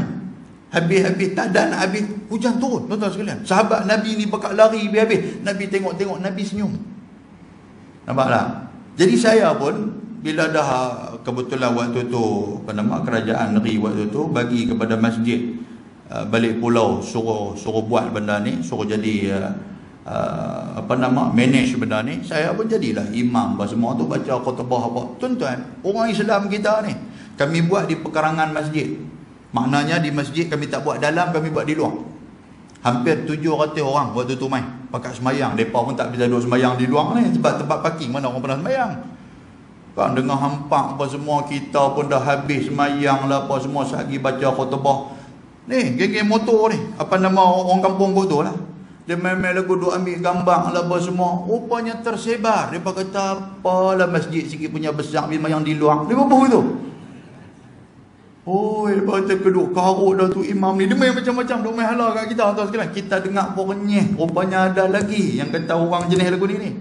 habis-habis tak ada nak habis, hujan turun, tuan-tuan sekalian. Sahabat Nabi ni bakal lari habis-habis, Nabi tengok-tengok, Nabi senyum. Nampak tak? Jadi saya pun bila dah kebetulan waktu tu nama kerajaan negeri waktu tu bagi kepada masjid Balik Pulau suruh buat benda ni, suruh jadi manage benda ni, saya pun jadilah imam semua tu, baca khutbah apa. Tuan-tuan, orang Islam kita ni kami buat di pekarangan masjid. Maknanya di masjid kami tak buat dalam, kami buat di luar. Hampir 700 orang waktu tu main pakat semayang. Mereka pun tak bisa duduk semayang di luar ni, sebab tempat parking mana orang pernah semayang. Kan dengan hampak apa semua, kita pun dah habis semayang lah apa semua, lagi baca khutbah. Ni geng-geng motor ni, apa nama orang kampung tu lah, dia main-main lagu, duk ambil gambar lah apa semua. Rupanya tersebar. Dia kata apalah masjid sikit punya besar, semayang di luar. Dia apa tu? Oh, lepas tu keduk karut dah tu imam ni. Dia main macam-macam, dia main halau kat kita, tuan sekalian. Kita dengar pun renyeh. Rupanya ada lagi yang kata orang jenis lagu ni.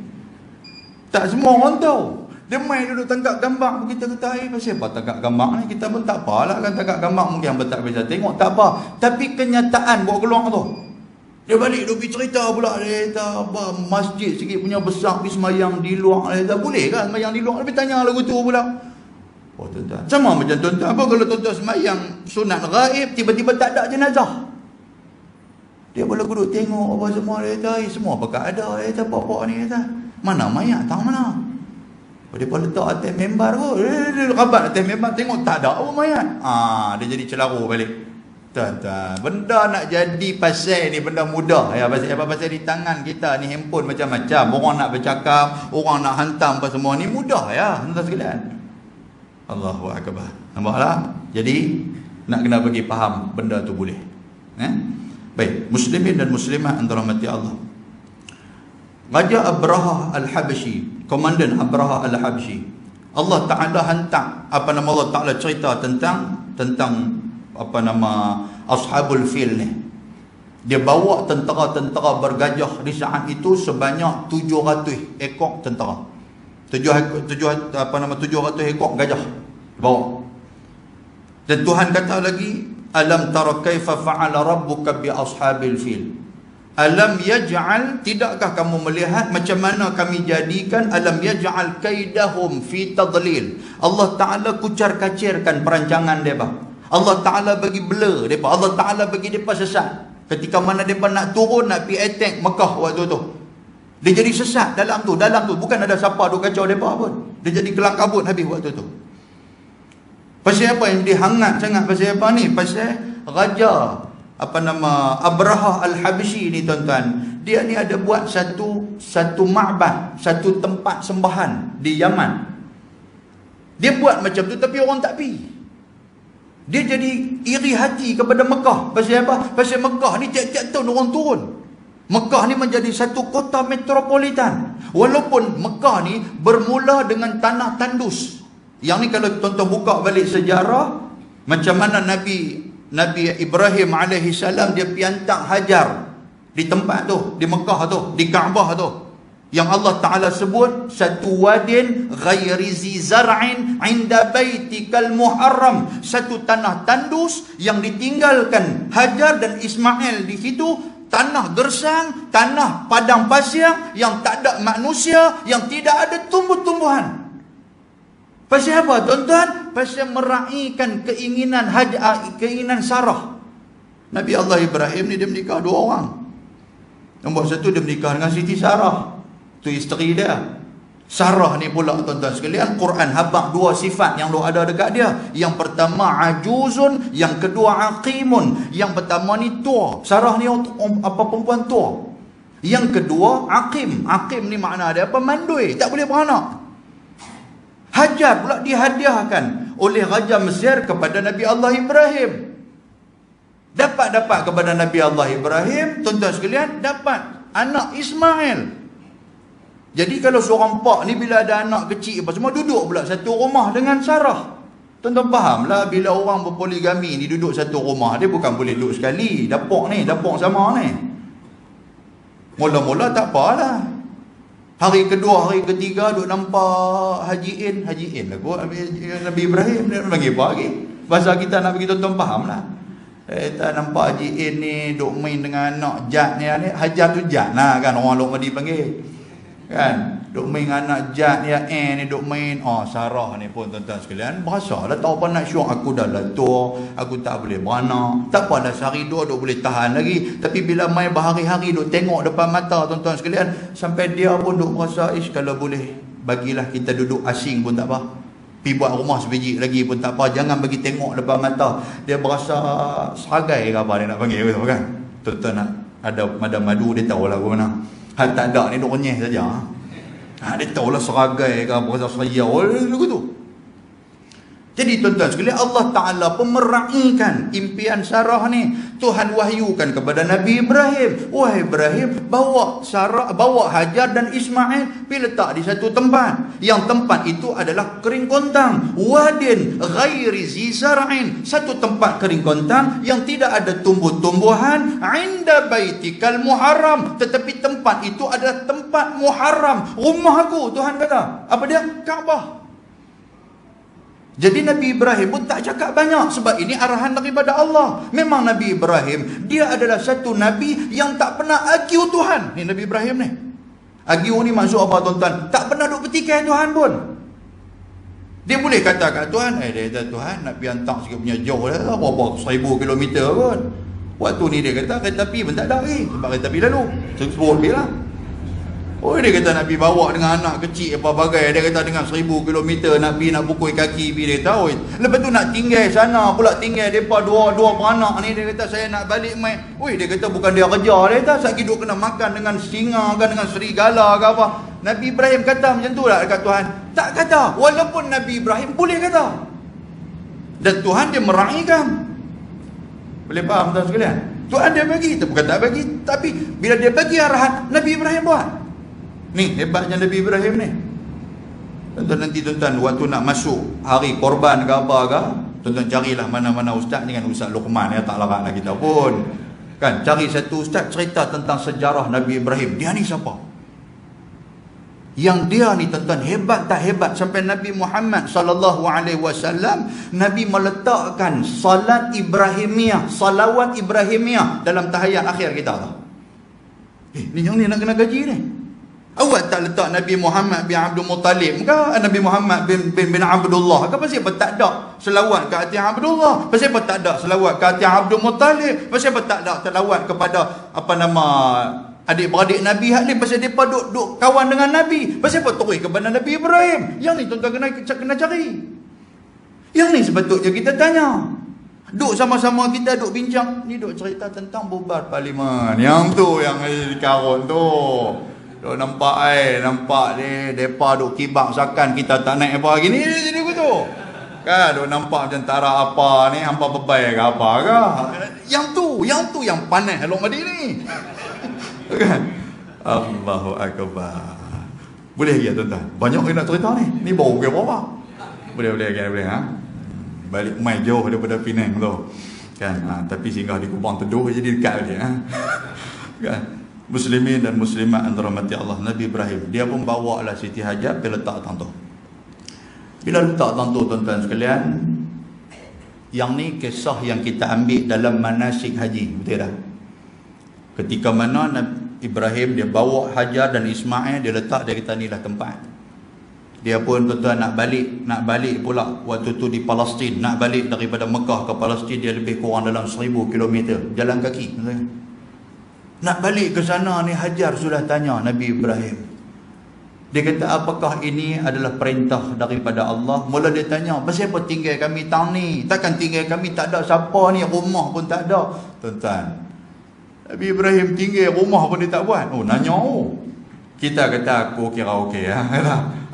Tak semua orang tahu. Dia main duduk tangkap gambar. Kita kata, pasal apa tangkap gambar ni? Kita pun tak apalah kan, tangkap gambar mungkin yang tak bisa tengok, tak apa. Tapi kenyataan buat keluar tu. Dia balik, dia pergi cerita pula. Dia kata, masjid sikit punya besar, pergi semayang di luar. Dia kata, boleh kan semayang di luar? Dia tanya lagu tu pula. Oh tuan-tuan, sama macam tuan-tuan, apa kalau tuan-tuan semayang sunat ghaib, tiba-tiba tak ada jenazah, dia boleh duduk tengok apa semua. Dia kata, semua apakah ada? Dia kata, apa-apa ni, dia kata, mana mayat, tahu mana? Dia pun letak atas membar tu, dia rabat atas membar, tengok tak ada apa mayat. Dia jadi celaru balik. Tuan-tuan, benda nak jadi pasal ni benda mudah ya. Pasal di tangan kita ni handphone macam-macam, orang nak bercakap, orang nak hantam apa semua ni mudah ya, tuan-tuan sekalian. Allahu Akbar. Nampaklah? Jadi nak kena bagi faham benda tu boleh. Baik, muslimin dan muslimat antara rahmati Allah. Raja Abraha Al-Habsyi, komandan Abraha Al-Habsyi, Allah Taala hantar Allah Taala cerita tentang Ashabul Fil ni. Dia bawa tentera-tentera bergajah di saat itu sebanyak 700 ekor tentera. 700 ekor gajah bawa. Dan Tuhan kata lagi, Alam tara kaifa fa'ala rabbuka bi ashabil fil. Alam yaj'al, tidakkah kamu melihat macam mana kami jadikan, alam yaj'al kaidahum fi tadlil. Allah Ta'ala kucar-kacirkan perancangan mereka. Allah Ta'ala bagi blur mereka. Allah Ta'ala bagi mereka sesat. Ketika mana mereka nak turun, nak pergi attack Mekah waktu tu, dia jadi sesat dalam tu. Bukan ada siapa duk kacau mereka pun. Dia jadi kelang kabut habis waktu tu. Pasal apa yang dihangat sangat pasal apa ni? Pasal Raja Abraha Al-Habsyi ni tuan-tuan, dia ni ada buat satu ma'bad, satu tempat sembahan di Yaman. Dia buat macam tu tapi orang tak pi. Dia jadi iri hati kepada Mekah. Pasal apa? Pasal Mekah ni tiap-tiap tahun orang turun. Mekah ni menjadi satu kota metropolitan. Walaupun Mekah ni bermula dengan tanah tandus. Yang ni kalau tuan-tuan buka balik sejarah, macam mana Nabi Ibrahim alaihi salam dia piantak Hajar di tempat tu, di Mekah tu, di Kaabah tu, yang Allah Ta'ala sebut satu wadin ghairi zi zar'in inda baitikal muharram, satu tanah tandus yang ditinggalkan Hajar dan Ismail di situ, tanah gersang, tanah padang pasir yang tak ada manusia, yang tidak ada tumbuh-tumbuhan. Pasal apa tuan-tuan? Pasal meraihkan keinginan keinginan Sarah. Nabi Allah Ibrahim ni dia menikah 2 orang. Nombor 1 dia menikah dengan Siti Sarah, tu isteri dia. Sarah ni pula tuan-tuan sekalian, Quran habaq 2 sifat yang ada dekat dia. Yang pertama ajuzun, yang kedua aqimun. Yang pertama ni tua. Sarah ni perempuan tua. Yang kedua aqim. Aqim ni makna dia apa? Mandui, tak boleh beranak. Hajar pula dihadiahkan oleh Raja Mesir kepada Nabi Allah Ibrahim. Dapat kepada Nabi Allah Ibrahim, tuan-tuan sekalian, dapat anak Ismail. Jadi kalau seorang pak ni bila ada anak kecil apa semua, duduk pula satu rumah dengan Sarah. Tuan-tuan fahamlah, bila orang berpoligami ni duduk satu rumah, dia bukan boleh duduk sekali. Dapur sama ni. Mula-mula tak apalah. Hari kedua, hari ketiga duk nampak Haji In lah kot, Nabi Ibrahim dia panggil apa lagi? Bahasa kita nak bagi tuan-tuan faham lah. Kita nampak Haji In ni duk main dengan anak Jat ni. Hajar tu Jat lah kan, orang Lok Madi panggil kan, duk main dengan anak Jat ni duk main. Sarah ni pun tuan-tuan sekalian berasa dah tahu apa nak syok, aku dah lah tua, aku tak boleh beranak. Tak apa dah, sehari 2 duk boleh tahan lagi. Tapi bila main berhari-hari duk tengok depan mata tuan-tuan sekalian, sampai dia pun duk merasa, kalau boleh bagilah kita duduk asing pun tak apa, pergi buat rumah sebiji lagi pun tak apa, jangan bagi tengok depan mata. Dia berasa seragai ke apa dia nak panggil kan. Tuan-tuan nak ada madu dia tahu lah ke mana. Hal tak ada ni duk renyeh saja. Dia tahulah seragai ke apa, rasa seriau lagu tu. Jadi tuan-tuan sekalian, Allah Ta'ala pun meraihkan impian Sarah ni. Tuhan wahyukan kepada Nabi Ibrahim, wahai Ibrahim, bawa Hajar dan Ismail, pergi letak di satu tempat. Yang tempat itu adalah kering kontang. Wadin ghairi zi zar'in, satu tempat kering kontang yang tidak ada tumbuh-tumbuhan. Inda baitikal muharram, tetapi tempat itu adalah tempat muharram, rumah aku. Tuhan kata, apa dia? Kaabah. Jadi Nabi Ibrahim pun tak cakap banyak, sebab ini arahan daripada Allah. Memang Nabi Ibrahim, dia adalah satu Nabi yang tak pernah argue Tuhan. Ni Nabi Ibrahim ni. Argue ni maksud apa tuan-tuan? Tak pernah duk petikai Tuhan pun. Dia boleh kata kat Tuhan, dia kata Tuhan nak pergi hantar sikit punya jauh dah, berapa 1000 kilometer pun. Waktu ni dia kata kereta api pun tak ada lagi, sebab kereta api lalu. Sebut pergi lah. Dia kata nak pergi bawa dengan anak kecil apa bagai. Dia kata dengan 1000 kilometer nak pergi, nak pukul kaki pergi. Dia tahu. Lepas tu nak tinggal sana pula, tinggal mereka dua beranak ni. Dia kata saya nak balik main. Dia kata bukan dia kerja. Dia kata saya duduk kena makan dengan singa kan, dengan serigala ke apa. Nabi Ibrahim kata macam tu lah dekat Tuhan? Tak kata. Walaupun Nabi Ibrahim boleh kata. Dan Tuhan dia meraihkan. Boleh faham tuan sekalian? Tuhan dia bagi, bukan tak bagi. Tapi bila dia bagi arahan, Nabi Ibrahim buat. Ni hebatnya Nabi Ibrahim ni. Tuan-tuan nanti tuan-tuan waktu nak masuk hari korban ke apa ke, tuan-tuan carilah mana-mana ustaz ni kan, Ustaz Luqman ya, tak larat lah kita pun. Kan cari satu ustaz cerita tentang sejarah Nabi Ibrahim. Dia ni siapa? Yang dia ni tuan-tuan, hebat tak hebat, sampai Nabi Muhammad sallallahu alaihi wasallam, Nabi meletakkan salat Ibrahimiyah, salawat Ibrahimiyah dalam tahiyat akhir kita tu. Ni yang ni nak kena gaji ni. Awak tak letak Nabi Muhammad bin Abdul Muttalib ke, Nabi Muhammad bin Abdullah ke? Pasal apa tak ada selawat ke atas Abdullah? Pasal apa tak ada selawat ke atas Abdul Muttalib? Pasal apa tak ada selawat kepada apa nama adik-beradik Nabi hak ni? Pasal depa duk kawan dengan Nabi. Pasal apa terus kepada Nabi Ibrahim? Yang ni tuan-tuan kena cari. Yang ni sepatutnya kita tanya. Duk sama-sama kita duk bincang, ni duk cerita tentang bubar parlimen. Yang tu yang dikarut tu. Duk nampak ni depa duk kibak sakan kita tak naik apa lagi ni jadi begitu. Kan duk nampak macam tara apa ni, hampa bebai ke apa ke. Yang tu yang panas elok madi ni. Kan? Allahu akbar. Boleh ya tuan-tuan? Banyak yang nak cerita ni. Ni baru ke berapa? Boleh ha. Balik mai jauh daripada Penang tu. Kan? Tapi singgah di Kupang Teduh jadi dekat dia ha. Kan? Muslimin dan muslimat yang dirahmati Allah, Nabi Ibrahim dia pun bawa lah Siti Hajar pergi letak tantu. Bila letak tantu tuan-tuan sekalian, yang ni kisah yang kita ambil dalam manasik haji, betul tak? Ketika mana Nabi Ibrahim dia bawa Hajar dan Ismail, dia letak, dia kata inilah tempat. Dia pun tuan-tuan nak balik pula waktu tu di Palestin, nak balik daripada Mekah ke Palestin dia lebih kurang dalam 1000 km jalan kaki. Nak balik ke sana ni, Hajar sudah tanya Nabi Ibrahim. Dia kata, apakah ini adalah perintah daripada Allah? Mula dia tanya, pasal apa tinggal kami tang ni? Takkan tinggal kami tak ada siapa ni, rumah pun tak ada. Tuan-tuan, Nabi Ibrahim tinggal rumah pun dia tak buat. Nanya kita kata aku kira okey ya.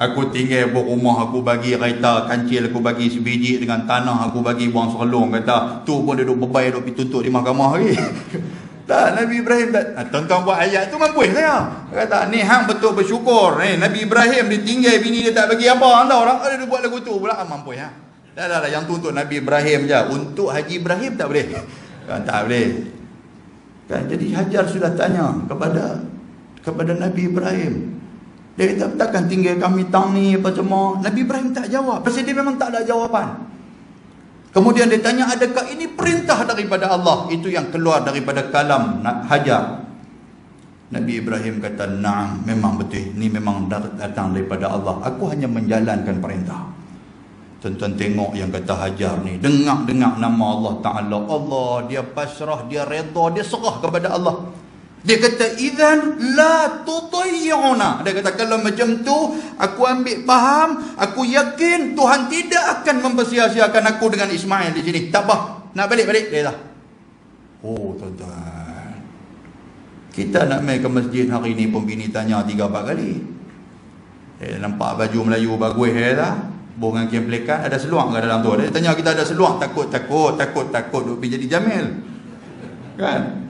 Aku tinggal buat rumah, aku bagi kereta kancil, aku bagi sebiji dengan tanah, aku bagi buang serlung, kata tu pun dia duk bebai, duk pergi tuntut di mahkamah lagi. Tak, Nabi Ibrahim tak. Tuan-tuan buat ayat tu mampu saya. Kata ni hang betul bersyukur. Nabi Ibrahim dia tinggal bini dia tak bagi apa. Anda orang ada dia buat lagu tu pula mampu ya. Dah yang tu untuk Nabi Ibrahim je. Untuk Haji Ibrahim tak boleh. Kan tak boleh. Kan jadi Hajar sudah tanya kepada Nabi Ibrahim. Dia kata takkan tinggal kami tang ni apa semua. Nabi Ibrahim tak jawab. Pasal dia memang tak ada jawapan. Kemudian dia tanya, adakah ini perintah daripada Allah? Itu yang keluar daripada kalam Hajar. Nabi Ibrahim kata, "Na'am, memang betul. Ini memang datang daripada Allah. Aku hanya menjalankan perintah." Tuan-tuan tengok yang kata Hajar ni, dengar nama Allah Ta'ala. Allah, dia pasrah, dia redha, dia serah kepada Allah. Dia kata, "Idzan la tuti'una." Dia kata, kalau macam tu, aku ambil faham, aku yakin Tuhan tidak akan mempersia-siakan aku dengan Ismail di sini. Tak apa, nak balik-balik dia dah. Tuan-tuan, kita nak main ke masjid hari ni pun bini tanya 3-4 kali. Nampak baju Melayu bagus dah. Bungan kain pelikat, ada seluar ke dalam tu? Dia tanya kita ada seluar, takut duk pergi jadi Jamil. Kan?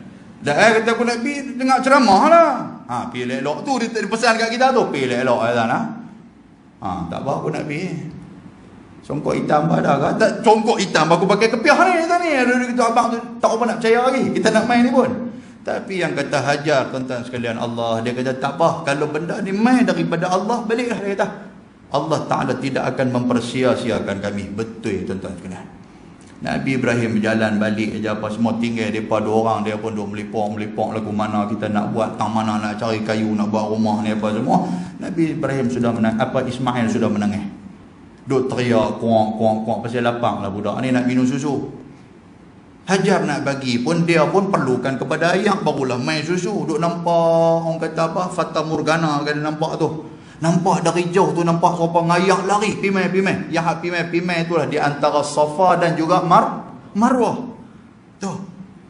Dah kata aku nak pergi dengar ceramah lah. Pergi elok tu dia pesan kat kita tu. Pergi elok lah. Tak apa aku nak pergi. Songkok hitam pada ke? Tak songkok hitam aku pakai kepiah ni. Ada kita abang tu tak apa nak percaya lagi. Kita nak main ni pun. Tapi yang kata Hajar, tuan-tuan sekalian, Allah, dia kata tak apa. Kalau benda ni main daripada Allah, baliklah dia kata. Allah Ta'ala tidak akan mempersia-siakan kami. Betul tuan-tuan sekalian. Nabi Ibrahim berjalan balik je apa semua, tinggal depa dua orang, dia pun duk melipok lagu mana kita nak buat, tang mana nak cari kayu nak buat rumah ni apa semua. Nabi Ibrahim sudah Ismail sudah menangis. Duk teriak kuak pasal lapang lah budak ni nak minum susu. Hajar nak bagi pun dia pun perlukan kepada ayah barulah main susu. Duk nampak orang kata apa, Fata Morgana kan, nampak tu. Nampak dari jauh tu, nampak siapa ngayak lari, pimai. Yang pimai itulah di antara Safa dan juga Marwah. Tu.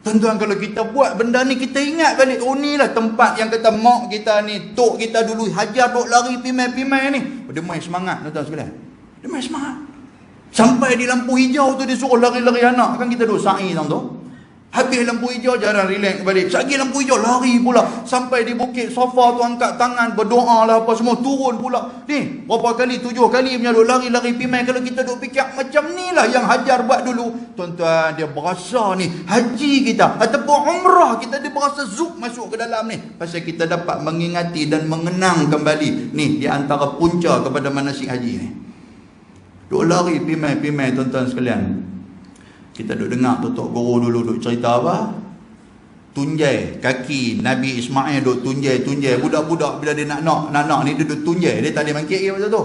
Tuan-tuan, kalau kita buat benda ni, kita ingat balik, ni lah tempat yang kata mak kita ni, tok kita dulu Hajar duk lari pimai ni. Dia main semangat tuan-tuan sekalian. Dia main semangat. Sampai di lampu hijau tu dia suruh lari-lari anak. Kan kita duk sa'i tu. Habis lampu hijau, jarang relax balik. Sekali lampu hijau, lari pula. Sampai di bukit sofa tu, angkat tangan, berdoa lah apa semua. Turun pula. Ni, berapa kali? 7 kali punya duk lari-lari pimai. Kalau kita duk fikir macam ni lah yang Hajar buat dulu. Tuan-tuan, dia berasa ni, haji kita ataupun umrah kita, dia berasa zuk masuk ke dalam ni. Pasal kita dapat mengingati dan mengenang kembali. Ni, di antara punca kepada manasik haji ni. Duk lari pimai-pimai, tuan-tuan sekalian. Kita duk dengar tutup guru dulu duk cerita apa? Tunjai kaki Nabi Ismail duk tunjai. Budak-budak bila dia nak ni dia duk tunjai. Dia tak boleh mangkit ke masa tu.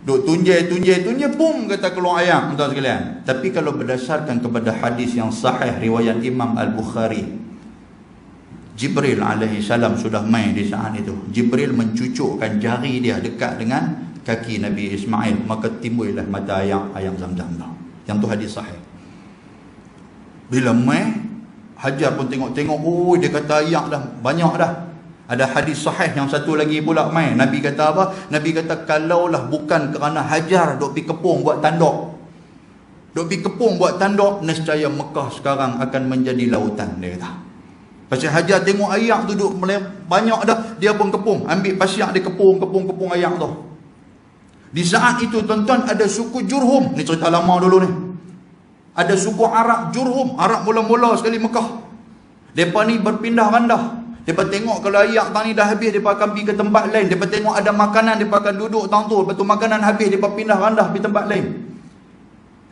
Duk tunjai, bum kata keluar ayam, tuan sekalian. Tapi kalau berdasarkan kepada hadis yang sahih riwayat Imam Al-Bukhari, Jibril alaihi salam sudah main di saat itu. Jibril mencucukkan jari dia dekat dengan kaki Nabi Ismail, maka timbullah mata ayam Zam-Zam tu. Yang tu hadis sahih. Bila main, Hajar pun tengok-tengok, dia kata ayak dah, banyak dah. Ada hadis sahih yang satu lagi pula main. Nabi kata apa? Nabi kata, kalaulah bukan kerana Hajar duk pergi kepung buat tanduk, nescaya Mekah sekarang akan menjadi lautan, dia kata. Pasal Hajar tengok ayak tu duk banyak dah, dia pun kepung, ambil pasir dia kepung ayak tu. Di saat itu, tuan-tuan, ada suku Jurhum. Ni cerita lama dulu ni. Ada suku Arab Jurhum, Arab mula-mula sekali Mekah. Mereka ni berpindah randah. Mereka tengok kalau ayak tang ni dah habis, mereka akan pergi ke tempat lain. Mereka tengok ada makanan, mereka akan duduk tang tu. Lepas tu makanan habis, mereka pindah randah pergi tempat lain.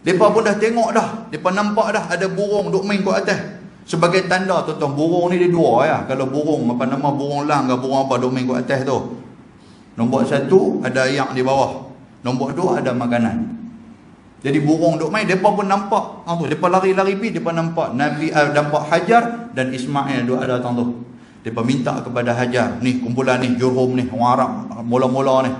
Mereka pun dah tengok dah, mereka nampak dah ada burung duk main kat atas. Sebagai tanda, tuan-tuan, burung ni dia dua ya. Kalau burung, apa nama, burung lang ke burung apa duk main kat atas tu. Nombor 1, ada ayak di bawah. Nombor 2, ada makanan. Jadi burung duk main, mereka pun nampak. Mereka lari-lari pergi, mereka nampak nampak Hajar dan Ismail duk ada tang tu. Mereka minta kepada Hajar, ni kumpulan ni, Jurhum ni, orang Arab mula-mula ni.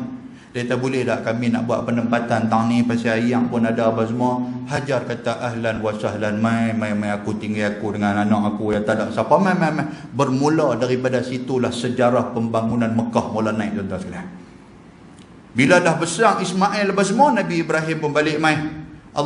Dia kata, boleh tak kami nak buat penempatan tang ni, pasal ayam pun ada apa semua. Hajar kata, ahlan wa sahlan, mai aku tinggal aku dengan anak aku yang tak ada siapa, mai. Bermula daripada situlah sejarah pembangunan Mekah mula naik, tuan-tuan sekalian. Bila dah besar Ismail lepas semua, Nabi Ibrahim pun balik main.